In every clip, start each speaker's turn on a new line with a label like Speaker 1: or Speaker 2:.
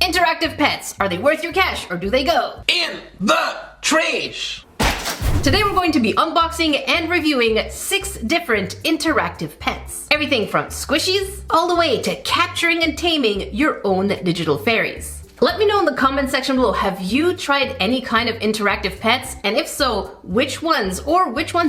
Speaker 1: Interactive pets, are they worth your cash or do they go
Speaker 2: in the trash?
Speaker 1: Today we're going to be unboxing and reviewing 6 different interactive pets. Everything from squishies all the way to capturing and taming your own digital fairies. Let me know in the comment section below, have you tried any kind of interactive pets? And if so, which ones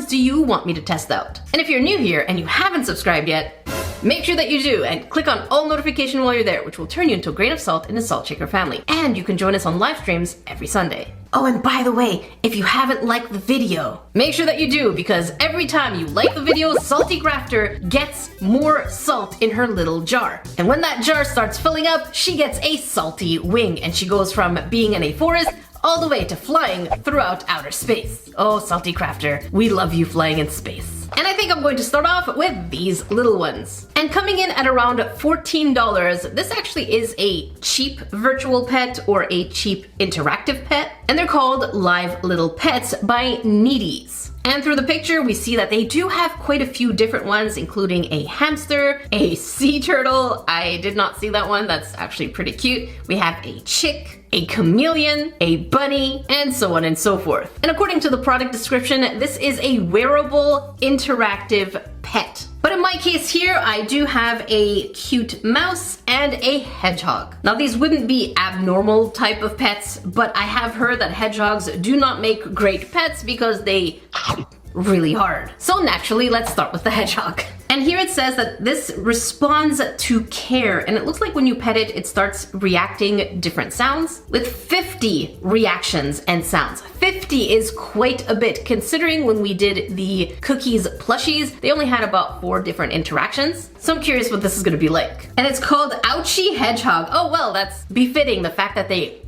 Speaker 1: do you want me to test out? And if you're new here and you haven't subscribed yet, make sure that you do and click on all notification while you're there, which will turn you into a grain of salt in the Salt Shaker family. And you can join us on live streams every Sunday. Oh, and by the way, if you haven't liked the video, make sure that you do, because every time you like the video, Salty Grafter gets more salt in her little jar. And when that jar starts filling up, she gets a salty wing, and she goes from being in a forest all the way to flying throughout outer space. Oh, Salty Crafter, we love you flying in space. And I think I'm going to start off with these little ones. And coming in at around $14, this actually is a cheap virtual pet or a cheap interactive pet. And they're called Live Little Pets by Needees. And through the picture, we see that they do have quite a few different ones, including a hamster, a sea turtle. I did not see that one. That's actually pretty cute. We have a chick, a chameleon, a bunny, and so on and so forth. And according to the product description, this is a wearable interactive pet. But in my case here, I do have a cute mouse and a hedgehog. Now these wouldn't be abnormal type of pets, but I have heard that hedgehogs do not make great pets because they really hard. So naturally, let's start with the hedgehog. And here it says that this responds to care, and it looks like when you pet it, it starts reacting different sounds with 50 reactions and sounds. 50 is quite a bit, considering when we did the cookies plushies, they only had about 4 different interactions. So I'm curious what this is gonna be like. And it's called Ouchie Hedgehog. Oh well, that's befitting the fact that they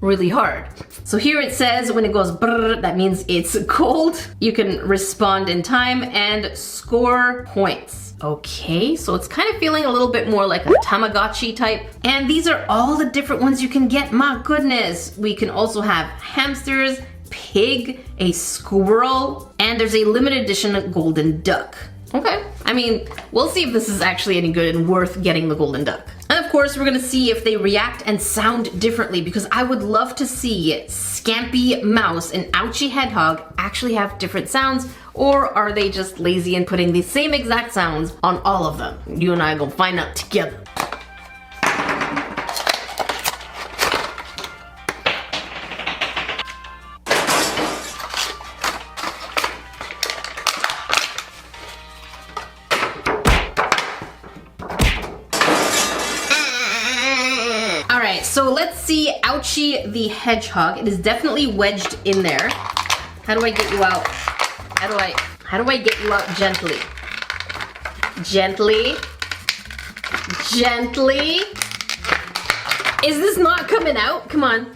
Speaker 1: really hard. So here it says when it goes brrr, that means it's cold. You can respond in time and score points. Okay, so it's kind of feeling a little bit more like a Tamagotchi type. And these are all the different ones you can get. My goodness. We can also have hamsters, pig, a squirrel, and there's a limited edition golden duck. Okay, I mean, we'll see if this is actually any good and worth getting the golden duck. And of course, we're gonna see if they react and sound differently, because I would love to see Scampy Mouse and Ouchie Hedgehog actually have different sounds, or are they just lazy and putting the same exact sounds on all of them? You and I are gonna find out together. So let's see Ouchie the Hedgehog. It is definitely wedged in there. How do I get you out? How do I get you out gently? Gently. Gently. Is this not coming out? Come on.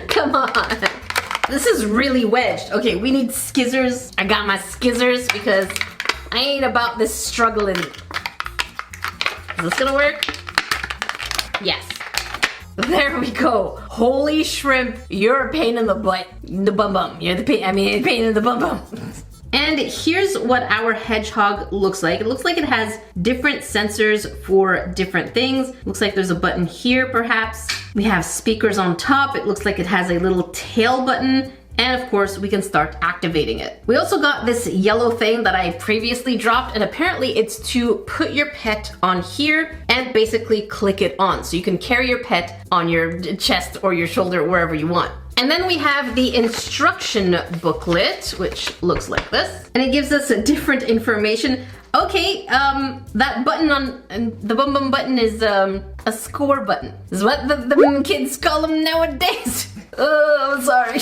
Speaker 1: Come on. This is really wedged. Okay, we need skizzers. I got my skizzers because I ain't about this struggling. Is this gonna work? Yes. There we go. Holy shrimp, you're a pain in the butt. The bum bum. You're the pain, pain in the bum bum. And here's what our hedgehog looks like. It looks like it has different sensors for different things. Looks like there's a button here perhaps. We have speakers on top. It looks like it has a little tail button. And of course, we can start activating it. We also got this yellow thing that I previously dropped, and apparently it's to put your pet on here and basically click it on. So you can carry your pet on your chest or your shoulder, wherever you want. And then we have the instruction booklet, which looks like this. And it gives us different information. Okay, that button on the bum bum button is a score button. This is what the kids call them nowadays. Oh, I'm sorry.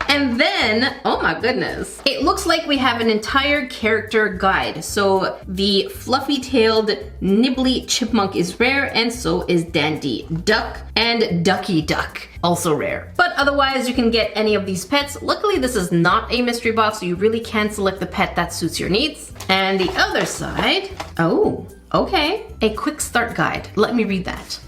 Speaker 1: And then, oh my goodness, it looks like we have an entire character guide. So the fluffy-tailed nibbly chipmunk is rare, and so is Dandy Duck and Ducky Duck, also rare. But otherwise, you can get any of these pets. Luckily, this is not a mystery box, so you really can select the pet that suits your needs. And the other side, oh, okay, a quick start guide. Let me read that.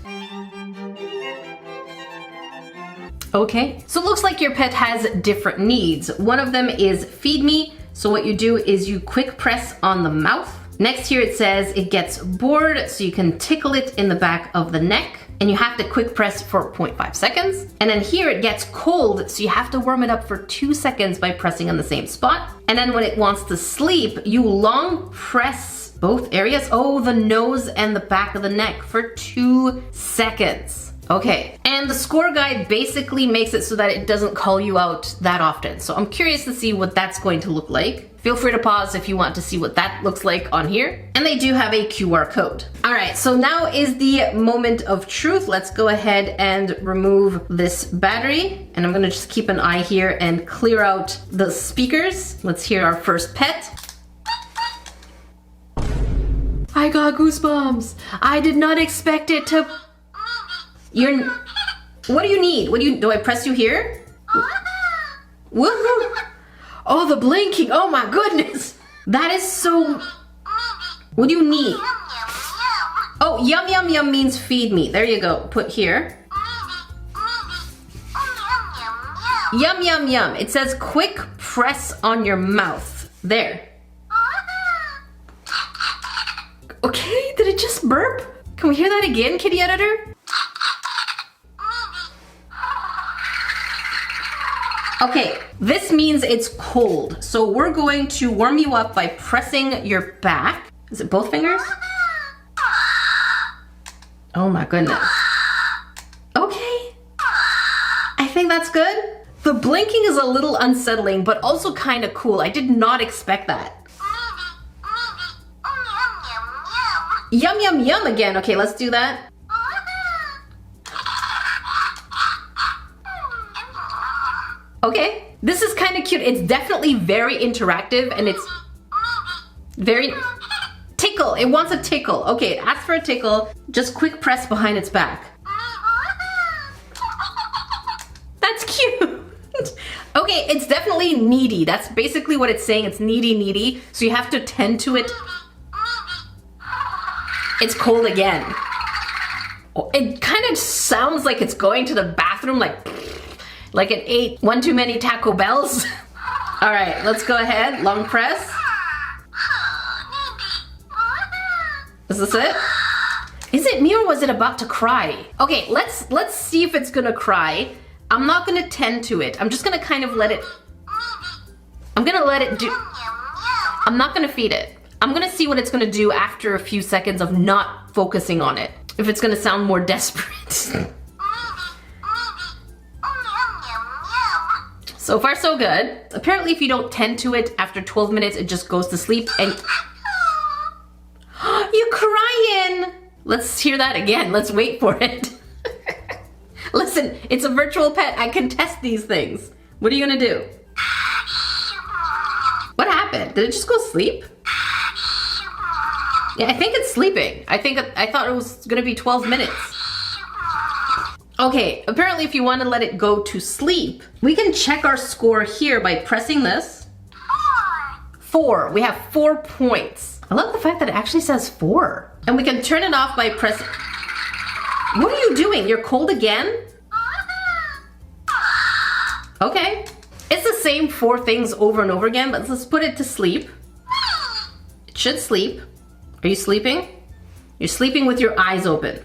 Speaker 1: Okay, so it looks like your pet has different needs. One of them is feed me. So what you do is you quick press on the mouth. Next here it says it gets bored, so you can tickle it in the back of the neck. And you have to quick press for 0.5 seconds. And then here it gets cold, so you have to warm it up for 2 seconds by pressing on the same spot. And then when it wants to sleep, you long press both areas, the nose and the back of the neck for 2 seconds. Okay, and the score guide basically makes it so that it doesn't call you out that often. So I'm curious to see what that's going to look like. Feel free to pause if you want to see what that looks like on here. And they do have a QR code. All right, so now is the moment of truth. Let's go ahead and remove this battery. And I'm gonna just keep an eye here and clear out the speakers. Let's hear our first pet. I got goosebumps. I did not expect it to... What do you need? Do I press you here? Woohoo! Oh, the blinking. Oh my goodness. That is so... What do you need? Oh, yum yum yum means feed me. There you go. Put here. Yum yum yum. It says quick press on your mouth. There. Okay, did it just burp? Can we hear that again, kitty editor? Okay, this means it's cold. So we're going to warm you up by pressing your back. Is it both fingers? Oh my goodness. Okay. I think that's good. The blinking is a little unsettling, but also kind of cool. I did not expect that. Yum, yum, yum again. Okay, let's do that. Okay, this is kind of cute. It's definitely very interactive and it's very... Tickle, it wants a tickle. Okay, it asks for a tickle. Just quick press behind its back. That's cute. Okay, it's definitely needy. That's basically what it's saying. It's needy. So you have to tend to it. It's cold again. It kind of sounds like it's going to the bathroom like it ate one too many Taco Bells. All right, let's go ahead. Long press. Is this it? Is it me or was it about to cry? Okay, let's see if it's gonna cry. I'm not gonna tend to it. I'm just gonna kind of let it... I'm gonna let it do... I'm not gonna feed it. I'm gonna see what it's gonna do after a few seconds of not focusing on it. If it's gonna sound more desperate. So far so good. Apparently if you don't tend to it, after 12 minutes it just goes to sleep and... You're crying! Let's hear that again. Let's wait for it. Listen, it's a virtual pet. I can test these things. What are you gonna do? What happened? Did it just go sleep? Yeah, I think it's sleeping. I thought it was gonna be 12 minutes. Okay, apparently if you want to let it go to sleep, we can check our score here by pressing this. 4. We have 4 points. I love the fact that it actually says 4. And we can turn it off by pressing... What are you doing? You're cold again? Okay. It's the same 4 things over and over again, but let's put it to sleep. It should sleep. Are you sleeping? You're sleeping with your eyes open.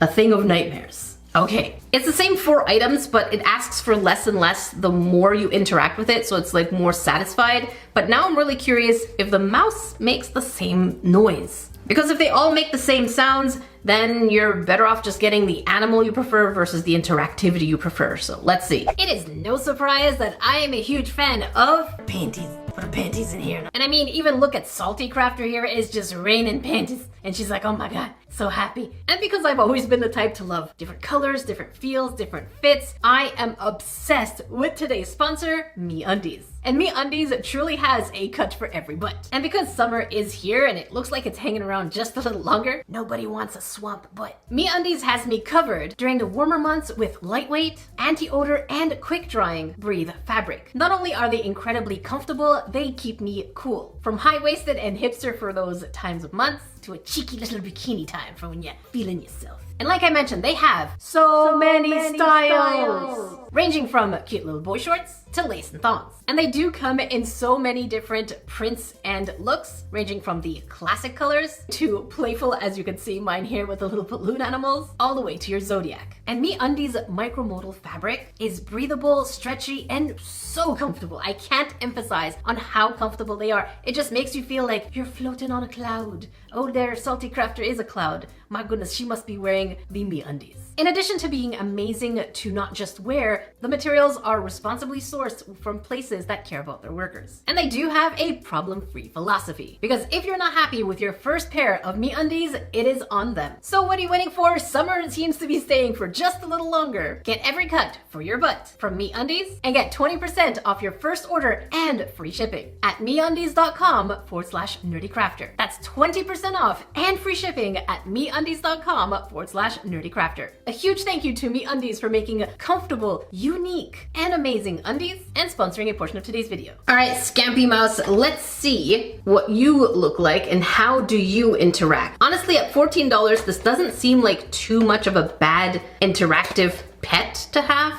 Speaker 1: A thing of nightmares. Okay, it's the same 4 items, but it asks for less and less the more you interact with it, so it's like more satisfied. But now I'm really curious if the mouse makes the same noise. Because if they all make the same sounds, then you're better off just getting the animal you prefer versus the interactivity you prefer. So let's see. It is no surprise that I am a huge fan of panties. Put her panties in here. And I mean, even look at Salty Crafter here is just raining panties. And she's like, oh my God, so happy. And because I've always been the type to love different colors, different feels, different fits, I am obsessed with today's sponsor, Meundies. And Meundies truly has a cut for every butt. And because summer is here and it looks like it's hanging around just a little longer, nobody wants a swamp butt. Meundies has me covered during the warmer months with lightweight, anti-odor, and quick-drying breathe fabric. Not only are they incredibly comfortable, they keep me cool. From high-waisted and hipster for those times of months, to a cheeky little bikini time for when you're feeling yourself. And like I mentioned, they have so many styles. Ranging from cute little boy shorts to lace and thongs. And they do come in so many different prints and looks, ranging from the classic colors to playful, as you can see mine here with the little balloon animals, all the way to your zodiac. And Meundies micromodal fabric is breathable, stretchy, and so comfortable. I can't emphasize on how comfortable they are. It just makes you feel like you're floating on a cloud. Oh, there, Salty Crafter is a cloud. My goodness, she must be wearing the Meundies. In addition to being amazing to not just wear, the materials are responsibly sourced from places that care about their workers. And they do have a problem-free philosophy. Because if you're not happy with your first pair of Meundies, it is on them. So what are you waiting for? Summer seems to be staying for just a little longer. Get every cut for your butt from Meundies and get 20% off your first order and free shipping at meundies.com/nerdycrafter. That's 20% off and free shipping at meundies.com/nerdycrafter. A huge thank you to Meundies for making comfortable, unique, and amazing undies and sponsoring a portion of today's video. All right, Scampy Mouse, let's see what you look like and how do you interact. Honestly, at $14, this doesn't seem like too much of a bad interactive pet to have.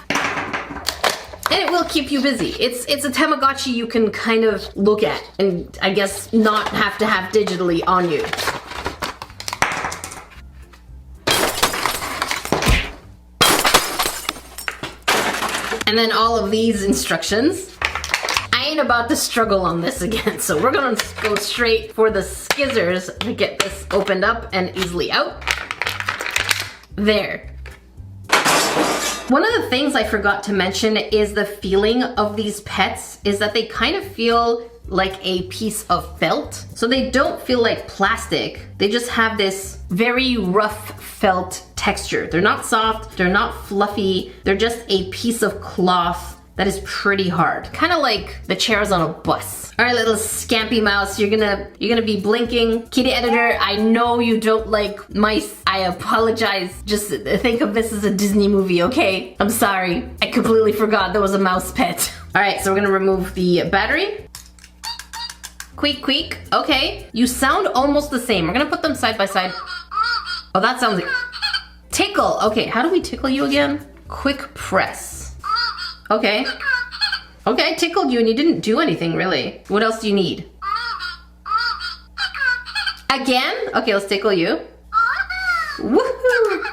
Speaker 1: And it will keep you busy. It's a Tamagotchi you can kind of look at and I guess not have to have digitally on you. And then all of these instructions. I ain't about to struggle on this again, so we're gonna go straight for the skizzers to get this opened up and easily out. There. One of the things I forgot to mention is the feeling of these pets is that they kind of feel like a piece of felt. So they don't feel like plastic. They just have this very rough felt texture. They're not soft, they're not fluffy, they're just a piece of cloth that is pretty hard. Kind of like the chairs on a bus. All right, little Scampy Mouse, you're gonna be blinking. Kitty Editor, I know you don't like mice. I apologize. Just think of this as a Disney movie, okay? I'm sorry. I completely forgot there was a mouse pet. All right, so we're gonna remove the battery. Queak, queak. Okay, you sound almost the same. We're gonna put them side by side. Oh, that sounds like... Tickle. Okay, how do we tickle you again? Quick press. Okay. Okay, I tickled you and you didn't do anything really. What else do you need? Again? Okay, let's tickle you. Woohoo!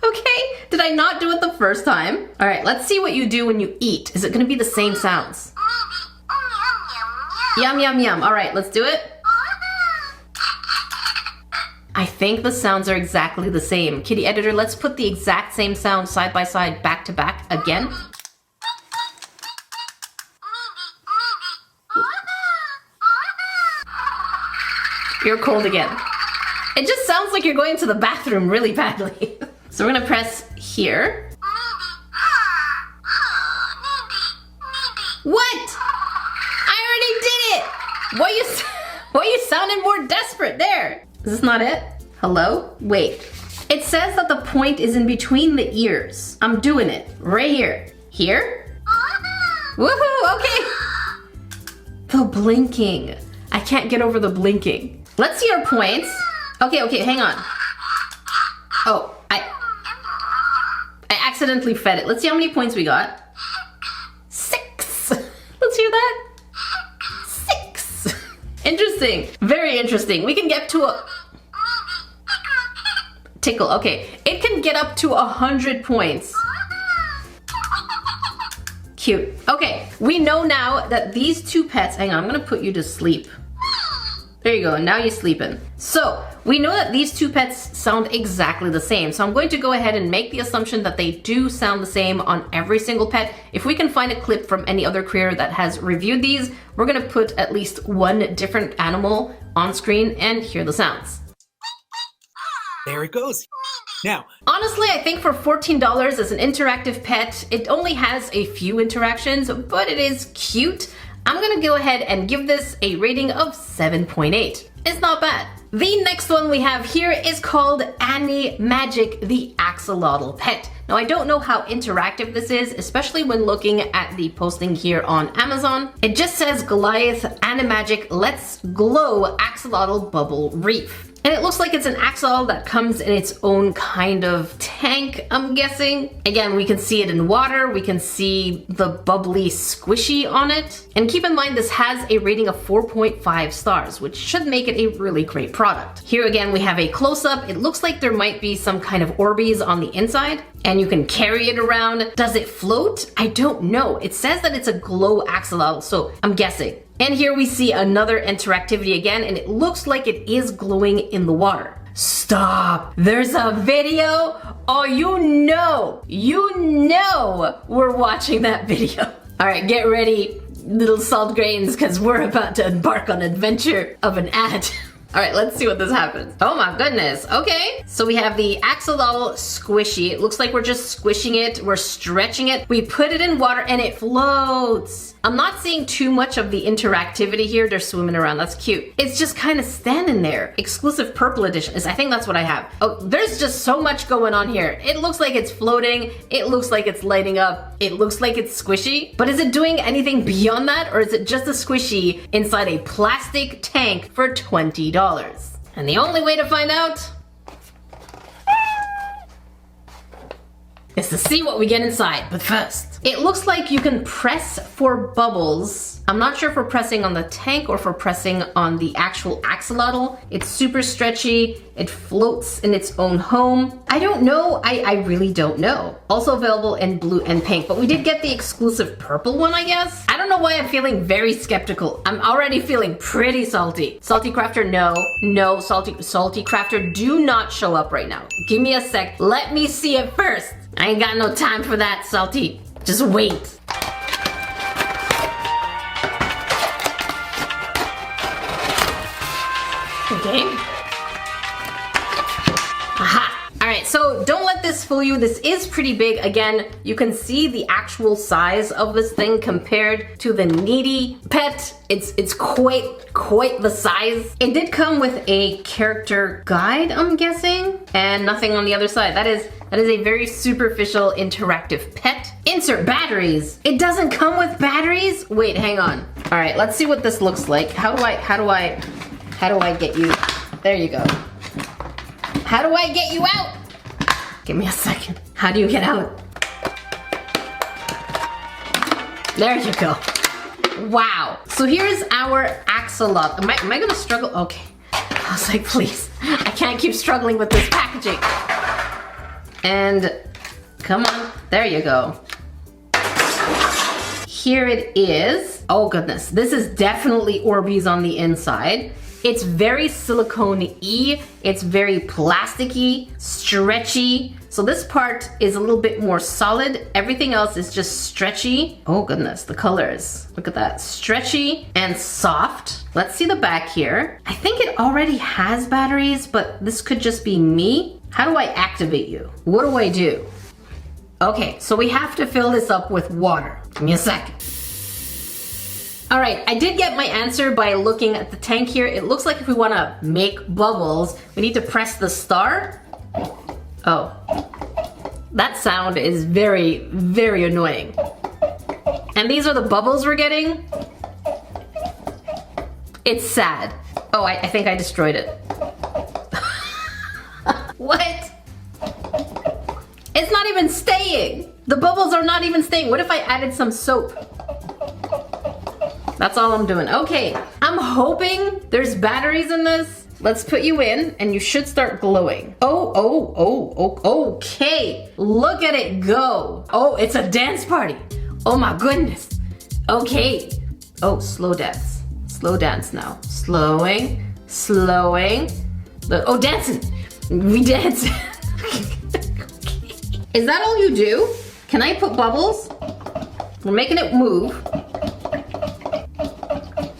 Speaker 1: Okay, did I not do it the first time? All right, let's see what you do when you eat. Is it gonna be the same sounds? Yum, yum, yum. All right, let's do it. I think the sounds are exactly the same. Kitty Editor, let's put the exact same sound side by side, back to back again. You're cold again. It just sounds like you're going to the bathroom really badly. So we're gonna press here. What? I already did it! Why you sounding more desperate there? Is this not it? Hello? Wait. It says that the point is in between the ears. I'm doing it. Right here. Here? Woohoo! Okay. The blinking. I can't get over the blinking. Let's see our points. Okay, hang on. Oh, I accidentally fed it. Let's see how many points we got. 6. Let's hear that. 6. Interesting. Very interesting. We can get to a... Tickle. Okay. It can get up to 100 points. Cute. Okay. We know now that these two pets... Hang on. I'm going to put you to sleep. There you go. Now you're sleeping. So we know that these two pets sound exactly the same. So I'm going to go ahead and make the assumption that they do sound the same on every single pet. If we can find a clip from any other creator that has reviewed these, we're going to put at least one different animal on screen and hear the sounds.
Speaker 3: There it goes. Now,
Speaker 1: honestly, I think for $14 as an interactive pet, it only has a few interactions, but it is cute. I'm gonna go ahead and give this a rating of 7.8. It's not bad. The next one we have here is called Animagic, the axolotl pet. Now I don't know how interactive this is, especially when looking at the posting here on Amazon. It just says Goliath Animagic Let's Glow Axolotl Bubble Reef. And it looks like it's an axolotl that comes in its own kind of tank, I'm guessing. Again, we can see it in water. We can see the bubbly squishy on it. And keep in mind, this has a rating of 4.5 stars, which should make it a really great product. Here again, we have a close-up. It looks like there might be some kind of Orbeez on the inside, and you can carry it around. Does it float? I don't know. It says that it's a glow axolotl, so I'm guessing. And here we see another interactivity again, and it looks like it is glowing in the water. Stop! There's a video? Oh, you know we're watching that video. All right, get ready, little salt grains, because we're about to embark on an adventure of an ad. All right, let's see what this happens. Oh my goodness. Okay, so we have the axolotl squishy. It looks like we're just squishing it. We're stretching it. We put it in water and it floats. I'm not seeing too much of the interactivity here. They're swimming around. That's cute. It's just kind of standing there. Exclusive purple edition. I think that's what I have. Oh, there's just so much going on here. It looks like it's floating. It looks like it's lighting up. It looks like it's squishy. But is it doing anything beyond that? Or is it just a squishy inside a plastic tank for $20? And the only way to find out is to see what we get inside. But first, it looks like you can press for bubbles. I'm not sure if we're pressing on the tank or if we're pressing on the actual axolotl. It's super stretchy. It floats in its own home. I don't know. I really don't know. Also available in blue and pink, but we did get the exclusive purple one, I guess. I don't know why I'm feeling very skeptical. I'm already feeling pretty salty. Salty Crafter, no. No, Salty Crafter, do not show up right now. Give me a sec. Let me see it first. I ain't got no time for that, Salty. Just wait. Okay. Aha. All right, so don't let this fool you. This is pretty big. Again, you can see the actual size of this thing compared to the Needy pet. It's quite the size. It did come with a character guide, I'm guessing, and nothing on the other side. That is a very superficial interactive pet. Insert batteries. It doesn't come with batteries? Wait, hang on. All right, let's see what this looks like. How do I get you? There you go. How do I get you out? Give me a second. How do you get out? There you go. Wow. So here's our axolotl. Am I gonna struggle? Okay. I was like, please. I can't keep struggling with this packaging. And come on. There you go. Here it is. Oh goodness. This is definitely Orbeez on the inside. It's very silicone-y, it's very plasticky, stretchy. So this part is a little bit more solid. Everything else is just stretchy. Oh goodness, the colors. Look at that, stretchy and soft. Let's see the back here. I think it already has batteries, but this could just be me. How do I activate you? What do I do? Okay, so we have to fill this up with water. Give me a second. All right, I did get my answer by looking at the tank here. It looks like if we want to make bubbles, we need to press the star. Oh, that sound is very, very annoying. And these are the bubbles we're getting. It's sad. Oh, I think I destroyed it. What? It's not even staying. The bubbles are not even staying. What if I added some soap? That's all I'm doing. Okay, I'm hoping there's batteries in this. Let's put you in and you should start glowing. Oh, okay. Look at it go. Oh, it's a dance party. Oh my goodness. Okay. Oh, slow dance. Slow dance now. Slowing. Oh, dancing. We dance. Is that all you do? Can I put bubbles? We're making it move.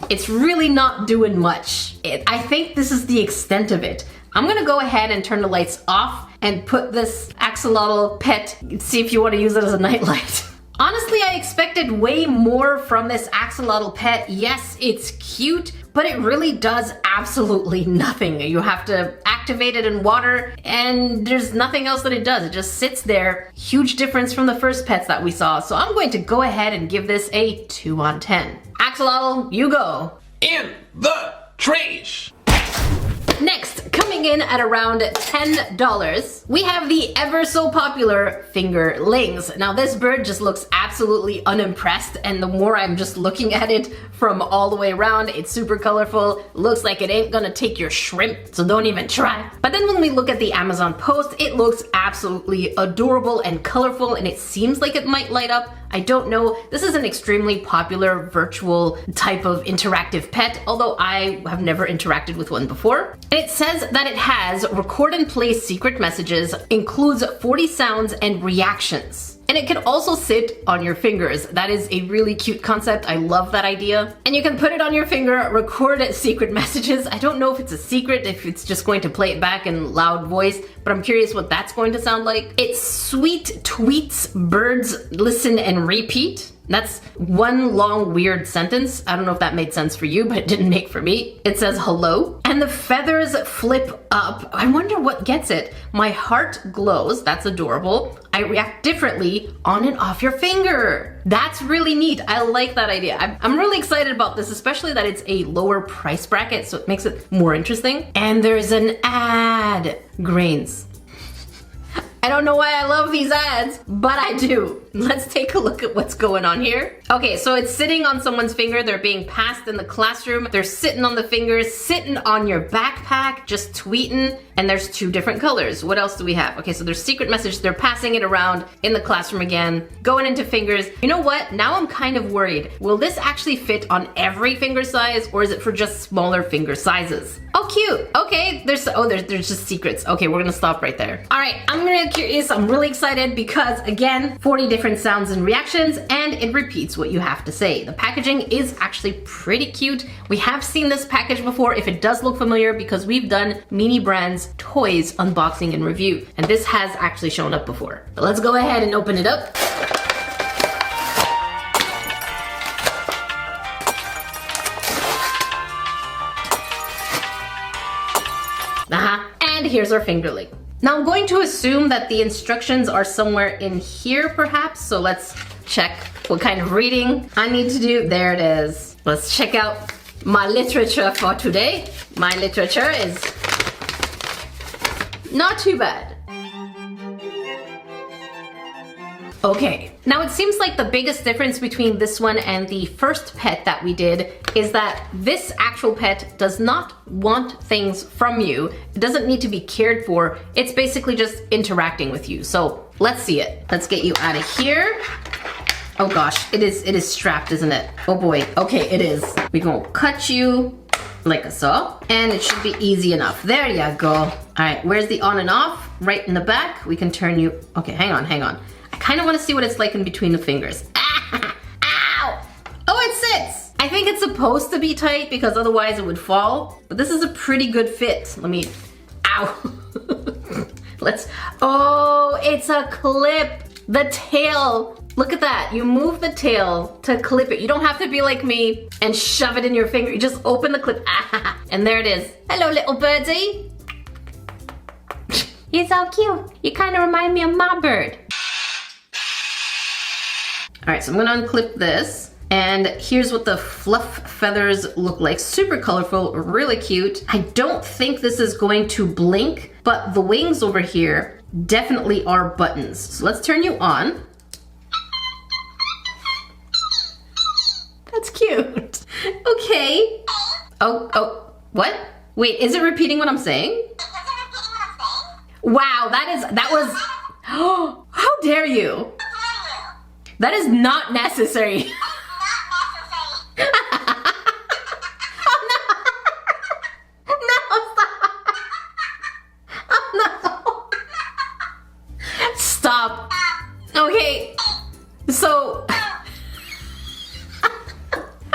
Speaker 1: It's really not doing much. I think this is the extent of it. I'm gonna go ahead and turn the lights off and put this axolotl pet, see if you wanna use it as a nightlight. Honestly, I expected way more from this axolotl pet. Yes, it's cute, but it really does absolutely nothing. You have to activate it in water and there's nothing else that it does. It just sits there. Huge difference from the first pets that we saw. So I'm going to go ahead and give this a 2 on 10. Axolotl, you go.
Speaker 2: In the trash.
Speaker 1: Next, coming in at around $10, we have the ever so popular Fingerlings. Now this bird just looks absolutely unimpressed, and the more I'm just looking at it from all the way around, it's super colorful, looks like it ain't gonna take your shrimp, so don't even try. But then when we look at the Amazon post, it looks absolutely adorable and colorful, and it seems like it might light up. I don't know. This is an extremely popular virtual type of interactive pet, although I have never interacted with one before. And it says that it has record and play secret messages, includes 40 sounds and reactions. And it can also sit on your fingers. That is a really cute concept. I love that idea. And you can put it on your finger, record secret messages. I don't know if it's a secret, if it's just going to play it back in loud voice, but I'm curious what that's going to sound like. It's sweet tweets, birds listen and repeat. That's one long weird sentence. I don't know if that made sense for you, but it didn't make for me. It says hello, and the feathers flip up. I wonder what gets it. My heart glows. That's adorable. I react differently on and off your finger. That's really neat. I like that idea. I'm really excited about this, especially that it's a lower price bracket, so it makes it more interesting. And there's an ad. Grains. I don't know why I love these ads, but I do. Let's take a look at what's going on here. Okay, so it's sitting on someone's finger. They're being passed in the classroom. They're sitting on the fingers, sitting on your backpack, just tweeting, and there's 2 different colors. What else do we have? Okay, so there's secret message. They're passing it around in the classroom again, going into fingers. You know what? Now I'm kind of worried. Will this actually fit on every finger size, or is it for just smaller finger sizes? Oh, cute. Okay, there's just secrets. Okay, we're gonna stop right there. All right, I'm really curious. I'm really excited because, again, 40 different sounds and reactions, and it repeats what you have to say. The packaging is actually pretty cute. We have seen this package before, if it does look familiar, because we've done Meundies Brand's toys unboxing and review, and this has actually shown up before. But let's go ahead and open it up. And here's our fingerling. Now I'm going to assume that the instructions are somewhere in here perhaps, so let's check what kind of reading I need to do. There it is. Let's check out my literature for today. My literature is not too bad. Okay, now it seems like the biggest difference between this one and the first pet that we did is that this actual pet does not want things from you. It doesn't need to be cared for. It's basically just interacting with you. So let's see it. Let's get you out of here. Oh gosh, it is strapped, isn't it? Oh boy, okay, it is. We're gonna cut you like so, and it should be easy enough. There you go. All right, where's the on and off? Right in the back. We can turn you, okay, hang on. I kind of want to see what it's like in between the fingers. Ow! Oh, it sits! I think it's supposed to be tight because otherwise it would fall, but this is a pretty good fit. Let me, ow. Oh, it's a clip. The tail. Look at that. You move the tail to clip it. You don't have to be like me and shove it in your finger. You just open the clip. And there it is. Hello, little birdie. You're so cute. You kind of remind me of my bird. All right, so I'm gonna unclip this, and here's what the fluff feathers look like. Super colorful, really cute. I don't think this is going to blink, but the wings over here definitely are buttons. So let's turn you on. That's cute. Okay. Oh, what? Wait, is it repeating what I'm saying? Wow, that was, how dare you? That is not necessary. Stop. Okay, so how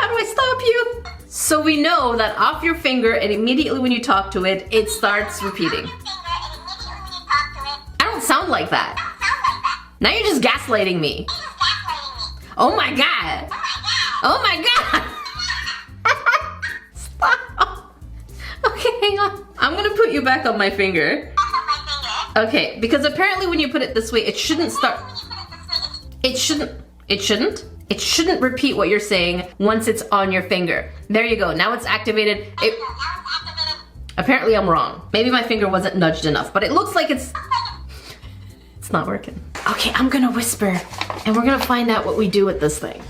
Speaker 1: do I stop you? So we know that off your finger, and immediately when you talk to it, it starts repeating. I don't sound like that. Now you're just gaslighting me. Oh my god. Oh my god. Stop. Okay, hang on. I'm gonna put you back on my finger. Okay, because apparently when you put it this way, it shouldn't start. It shouldn't repeat what you're saying once it's on your finger. There you go. Now it's activated. Apparently I'm wrong. Maybe my finger wasn't nudged enough, but it looks like it's not working. Okay, I'm gonna whisper and we're gonna find out what we do with this thing.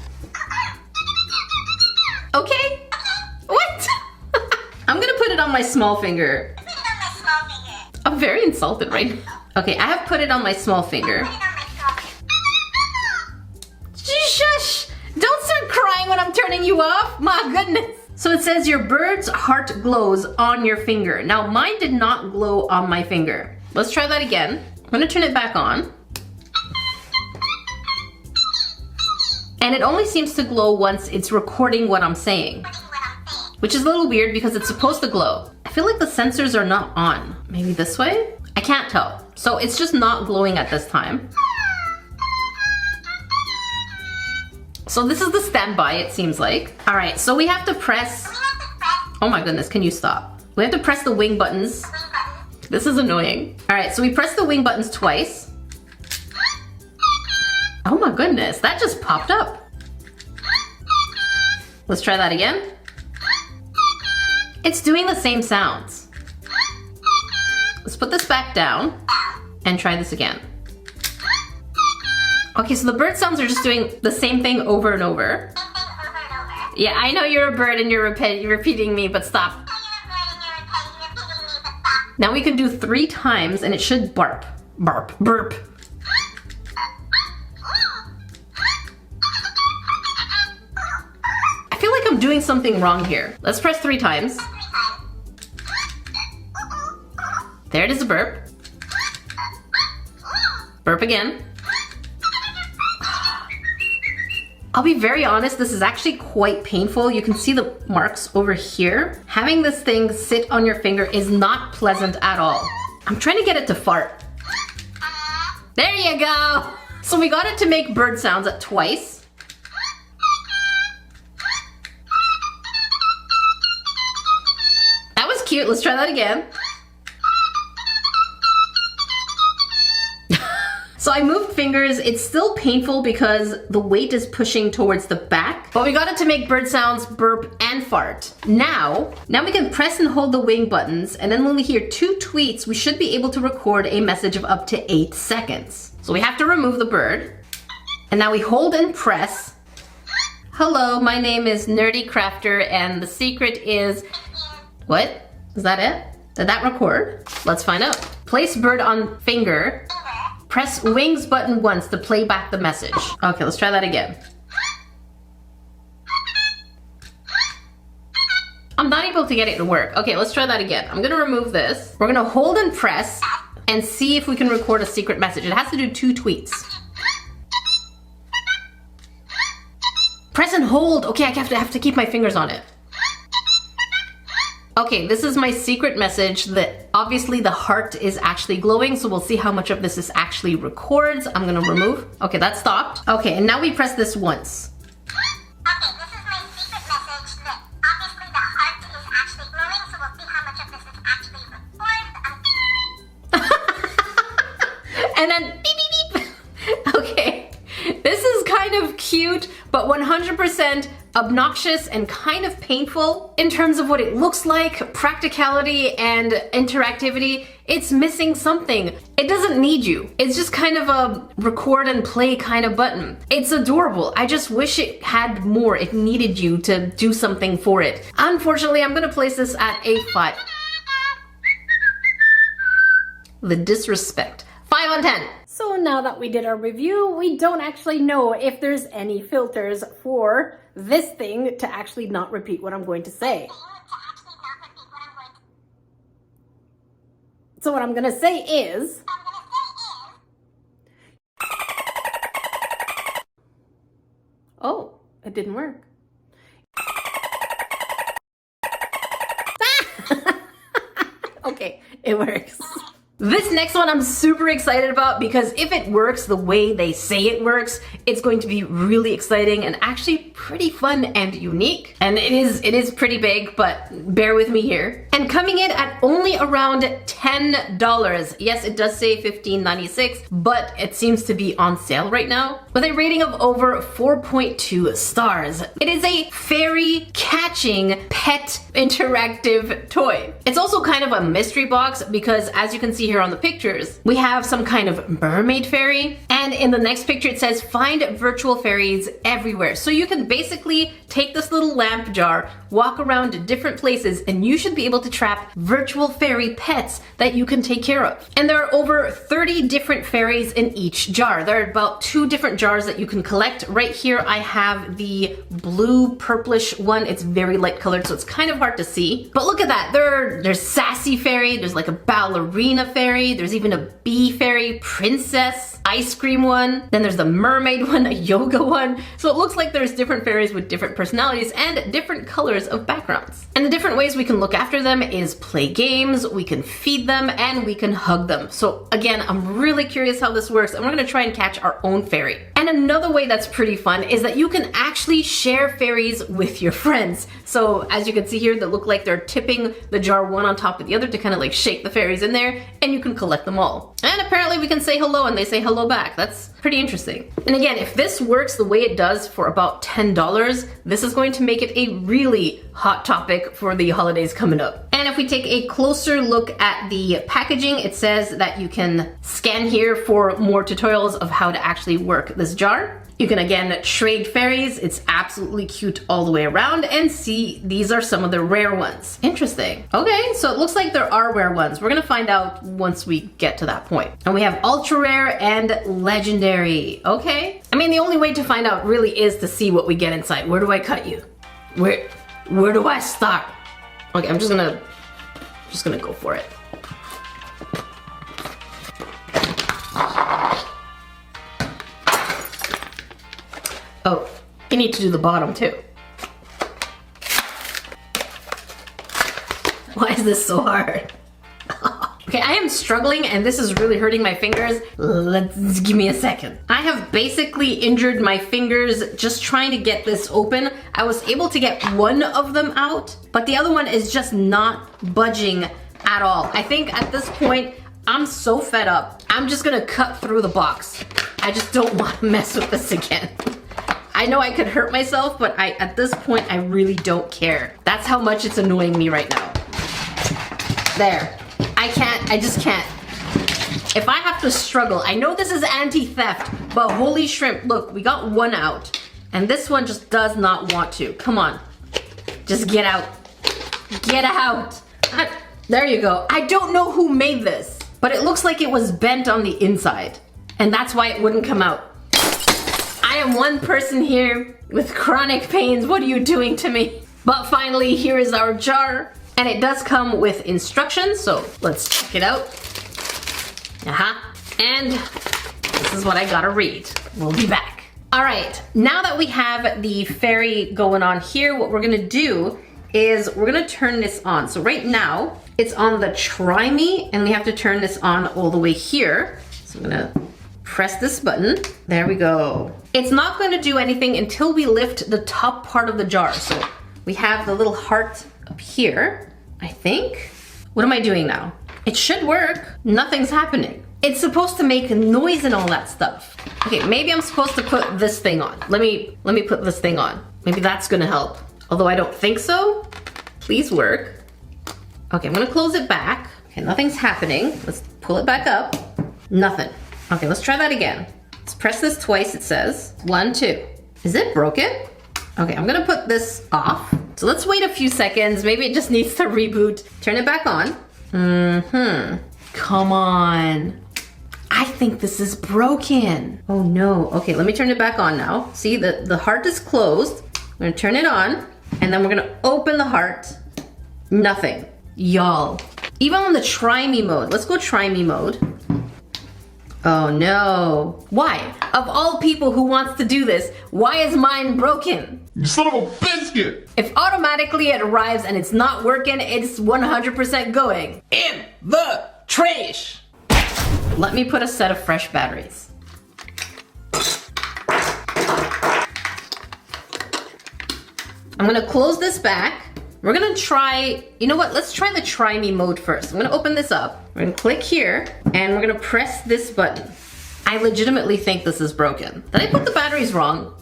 Speaker 1: Okay? What? I'm gonna put it on my small finger. I'm very insulted right now. Okay, I have put it on my small finger. Shush! Don't start crying when I'm turning you off. My goodness. So it says your bird's heart glows on your finger. Now mine did not glow on my finger. Let's try that again. I'm gonna turn it back on. And it only seems to glow once it's recording what I'm saying. Which is a little weird because it's supposed to glow. I feel like the sensors are not on. Maybe this way? I can't tell. So it's just not glowing at this time. So this is the standby, it seems like. All right, so we have to press. Oh my goodness, can you stop? We have to press the wing buttons. This is annoying. All right, so we press the wing buttons twice. Oh my goodness, that just popped up. Let's try that again. It's doing the same sounds. Let's put this back down and try this again. Okay, so the bird sounds are just doing the same thing over and over. Yeah, I know you're a bird and you're repeating me, but stop. Now we can do 3 times and it should bark. Bark, burp. I feel like I'm doing something wrong here. Let's press 3 times. There it is, a burp. Burp again. I'll be very honest, this is actually quite painful. You can see the marks over here. Having this thing sit on your finger is not pleasant at all. I'm trying to get it to fart. There you go. So we got it to make bird sounds at twice. That was cute. Let's try that again. So I moved fingers. It's still painful because the weight is pushing towards the back, but we got it to make bird sounds, burp, and fart. Now we can press and hold the wing buttons, and then when we hear 2 tweets, we should be able to record a message of up to 8 seconds. So we have to remove the bird, and now we hold and press. Hello, my name is Nerdy Crafter, and the secret is... What? Is that it? Did that record? Let's find out. Place bird on finger. Press wings button once to play back the message. Okay, let's try that again. I'm not able to get it to work. Okay, let's try that again. I'm gonna remove this. We're gonna hold and press and see if we can record a secret message. It has to do 2 tweets. Press and hold. Okay, I have to keep my fingers on it. Okay, this is my secret message that obviously the heart is actually glowing, so we'll see how much of this is actually records. I'm gonna remove. Okay, that stopped. Okay, and now we press this once.
Speaker 4: Okay, this is my secret message that obviously the heart is actually glowing, so we'll see how much of this is actually recorded.
Speaker 1: And then beep, beep, beep. Okay, this is kind of cute, but 100% obnoxious and kind of painful in terms of what it looks like, practicality and interactivity. It's missing something. It doesn't need you. It's just kind of a record and play kind of button. It's adorable. I just wish it had more. It needed you to do something for it. Unfortunately, I'm gonna place this at a 5. The disrespect. 5 on 10.
Speaker 5: So now that we did our review, we don't actually know if there's any filters for this thing to actually not repeat what I'm going to say. So what I'm gonna say is... Oh, it didn't work. Okay, it works.
Speaker 1: This next one I'm super excited about because if it works the way they say it works, it's going to be really exciting and actually pretty fun and unique. And it is pretty big, but bear with me here. And coming in at only around $10. Yes, it does say $15.96, but it seems to be on sale right now with a rating of over 4.2 stars. It is a fairy catching pet interactive toy. It's also kind of a mystery box because as you can see here on the pictures, we have some kind of mermaid fairy, and in the next picture it says find virtual fairies everywhere. So you can basically take this little lamp jar, walk around to different places, and you should be able to trap virtual fairy pets that you can take care of. And there are over 30 different fairies in each jar. There are about 2 different jars that you can collect. Right here I have the blue purplish one. It's very light colored, so it's kind of hard to see. But look at that. There's sassy fairy, there's like a ballerina fairy, there's even a bee fairy, princess, ice cream one, then there's the mermaid one, a yoga one. So it looks like there's different fairies with different personalities and different colors of backgrounds. And the different ways we can look after them is play games, we can feed them, and we can hug them. So again, I'm really curious how this works, and we're gonna try and catch our own fairy. And another way that's pretty fun is that you can actually share fairies with your friends. So as you can see here, they look like they're tipping the jar one on top of the other to kind of like shake the fairies in there, and you can collect them all. And apparently we can say hello and they say hello back. That's pretty interesting. And again, if this works the way it does for about $10, this is going to make it a really hot topic for the holidays coming up. And if we take a closer look at the packaging, it says that you can scan here for more tutorials of how to actually work this jar. You can again trade fairies. It's absolutely cute all the way around, and see, these are some of the rare ones. Interesting. Okay, so it looks like there are rare ones. We're gonna find out once we get to that point. And we have ultra rare and legendary. Okay. I mean, the only way to find out really is to see what we get inside. Where do I cut you? Where do I start? Okay, I'm just gonna go for it. Oh, you need to do the bottom too. Why is this so hard? Okay, I am struggling and this is really hurting my fingers. Give me a second. I have basically injured my fingers just trying to get this open. I was able to get one of them out, but the other one is just not budging at all. I think at this point, I'm so fed up. I'm just gonna cut through the box. I just don't want to mess with this again. I know I could hurt myself, but at this point, I really don't care. That's how much it's annoying me right now. There. I just can't. If I have to struggle, I know this is anti-theft, but holy shrimp, look, we got one out. And this one just does not want to. Come on. Just get out. Get out. There you go. I don't know who made this, but it looks like it was bent on the inside. And that's why it wouldn't come out. I am one person here with chronic pains. What are you doing to me? But finally, here is our jar. And it does come with instructions, so let's check it out. And this is what I gotta read. We'll be back. All right, now that we have the fairy going on here, what we're gonna do is we're gonna turn this on. So right now, it's on the try me, and we have to turn this on all the way here. So I'm gonna press this button. There we go. It's not gonna do anything until we lift the top part of the jar. So we have the little heart up here, I think. What am I doing now? It should work. Nothing's happening. It's supposed to make a noise and all that stuff. Okay, maybe I'm supposed to put this thing on. Let me put this thing on. Maybe that's gonna help. Although I don't think so. Please work. Okay, I'm gonna close it back. Okay, nothing's happening. Let's pull it back up. Nothing. Okay, let's try that again. Let's press this twice, it says. 1, 2. Is it broken? Okay, I'm gonna put this off. So let's wait a few seconds. Maybe it just needs to reboot. Turn it back on. Come on. I think this is broken. Oh no. Okay, let me turn it back on now. See, the heart is closed. I'm gonna turn it on, and then we're gonna open the heart. Nothing. Y'all. Even on the try me mode. Let's go try me mode. Oh no. Why? Of all people who wants to do this, why is mine broken?
Speaker 2: You son of a biscuit!
Speaker 1: If automatically it arrives and it's not working, it's 100% going.
Speaker 2: In the trash!
Speaker 1: Let me put a set of fresh batteries. I'm gonna close this back. We're gonna try, you know what? Let's try the try me mode first. I'm gonna open this up. We're gonna click here and we're gonna press this button. I legitimately think this is broken. Did I put the batteries wrong?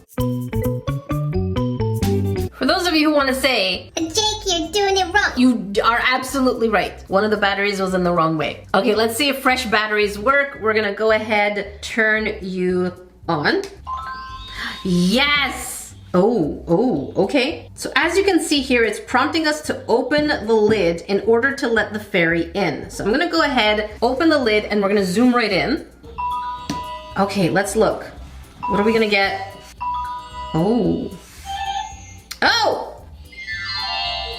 Speaker 1: For those of you who wanna say,
Speaker 4: Jake, you're doing it wrong.
Speaker 1: you are absolutely right. One of the batteries was in the wrong way. Okay, let's see if fresh batteries work. We're gonna go ahead, turn you on. Yes! Oh, okay. So as you can see here, it's prompting us to open the lid in order to let the fairy in. So I'm gonna go ahead, open the lid, and we're gonna zoom right in. Okay, let's look. What are we gonna get? Oh!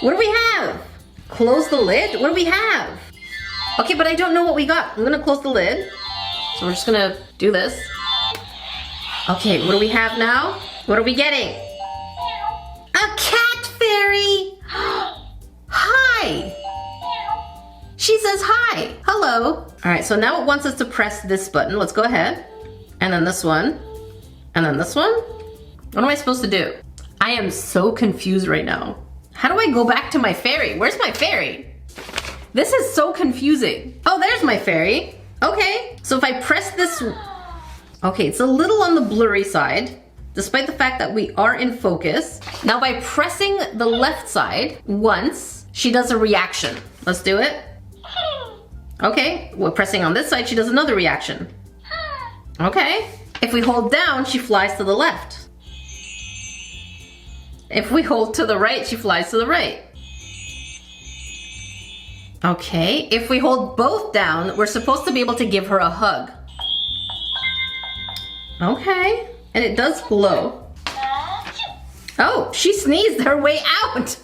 Speaker 1: What do we have? Close the lid? What do we have? Okay, but I don't know what we got. I'm gonna close the lid. So we're just gonna do this. Okay, what do we have now? What are we getting? A cat fairy! Hi! She says hi. Hello. All right, so now it wants us to press this button. Let's go ahead. And then this one. And then this one. What am I supposed to do? I am so confused right now. How do I go back to my fairy? Where's my fairy? This is so confusing. Oh, there's my fairy. Okay, so if I press this, okay, it's a little on the blurry side, despite the fact that we are in focus. Now by pressing the left side once, she does a reaction. Let's do it. Okay, we're pressing on this side, she does another reaction. Okay, if we hold down, she flies to the left. If we hold to the right, she flies to the right. Okay, if we hold both down, we're supposed to be able to give her a hug. Okay, and it does glow. Oh, she sneezed her way out.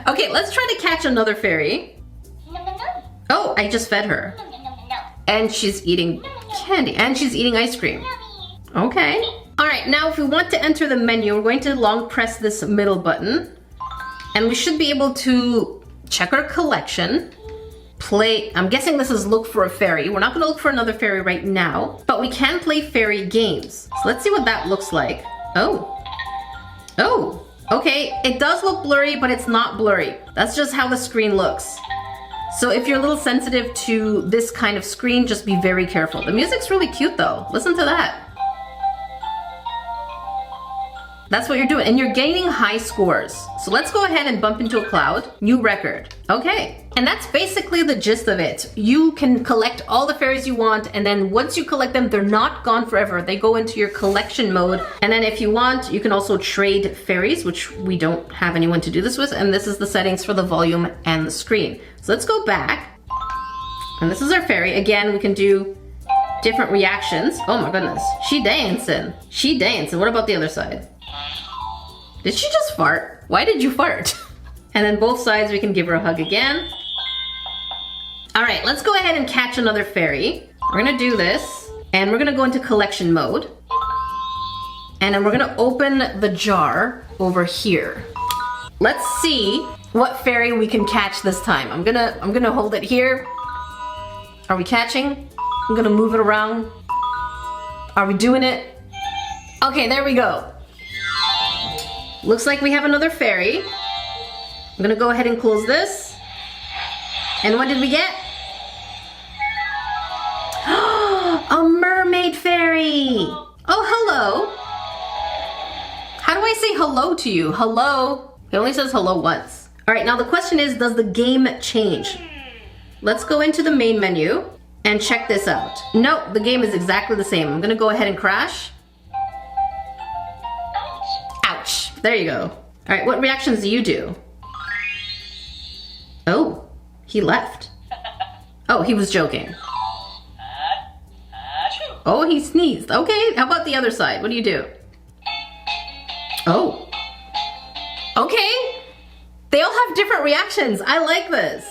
Speaker 1: Okay, let's try to catch another fairy. Oh, I just fed her. And she's eating candy, and she's eating ice cream. Okay. All right, now if we want to enter the menu, we're going to long press this middle button. And we should be able to check our collection. Play, I'm guessing this is look for a fairy. We're not gonna look for another fairy right now, but we can play fairy games. So let's see what that looks like. Oh, okay, it does look blurry, but it's not blurry. That's just how the screen looks. So if you're a little sensitive to this kind of screen, just be very careful. The music's really cute though. Listen to that. That's what you're doing, and you're gaining high scores. So let's go ahead and bump into a cloud. New record. Okay, and that's basically the gist of it. You can collect all the fairies you want, and then once you collect them, they're not gone forever. They go into your collection mode, and then if you want, you can also trade fairies, which we don't have anyone to do this with, and this is the settings for the volume and the screen. So let's go back, and this is our fairy. Again, we can do different reactions. Oh my goodness, she dancing. She dancing. What about the other side? Did she just fart? Why did you fart? And then both sides we can give her a hug again. All right, let's go ahead and catch another fairy. We're gonna do this, and we're gonna go into collection mode. And then we're gonna open the jar over here. Let's see what fairy we can catch this time. I'm gonna hold it here. Are we catching? I'm gonna move it around. Are we doing it? Okay, there we go. Looks like we have another fairy. I'm gonna go ahead and close this. And what did we get? A mermaid fairy. Oh, hello. How do I say hello to you? Hello. It only says hello once. All right, now the question is, does the game change? Let's go into the main menu and check this out. Nope, the game is exactly the same. I'm gonna go ahead and crash. Ouch, there you go. All right, what reactions do you do? Oh, he left. Oh, he was joking. Oh, he sneezed. Okay, how about the other side? What do you do? Oh. Okay. They all have different reactions. I like this.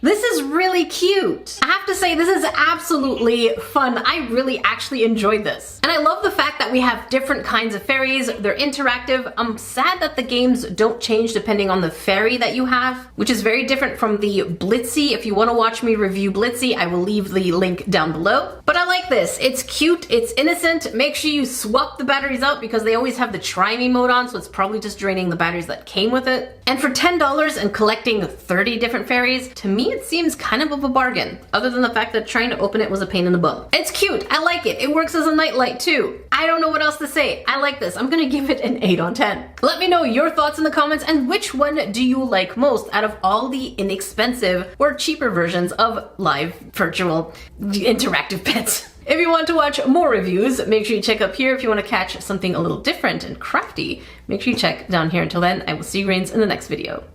Speaker 1: This is really cute. I have to say, this is absolutely fun. I really actually enjoyed this. And I love the fact that we have different kinds of fairies. They're interactive. I'm sad that the games don't change depending on the fairy that you have, which is very different from the Blitzy. If you want to watch me review Blitzy, I will leave the link down below. But I like this. It's cute, it's innocent. Make sure you swap the batteries out because they always have the try me mode on, so it's probably just draining the batteries that came with it. And for $10 and collecting 30 different fairies, to me it seems kind of a bargain, other than the fact that trying to open it was a pain in the bum. It's cute, I like it. It works as a nightlight too. I don't know what else to say. I like this. I'm gonna give it an 8 on 10. Let me know your thoughts in the comments and which one do you like most out of all the inexpensive or cheaper versions of live virtual interactive pets. If you want to watch more reviews, make sure you check up here. If you want to catch something a little different and crafty, make sure you check down here. Until then, I will see you Grains in the next video.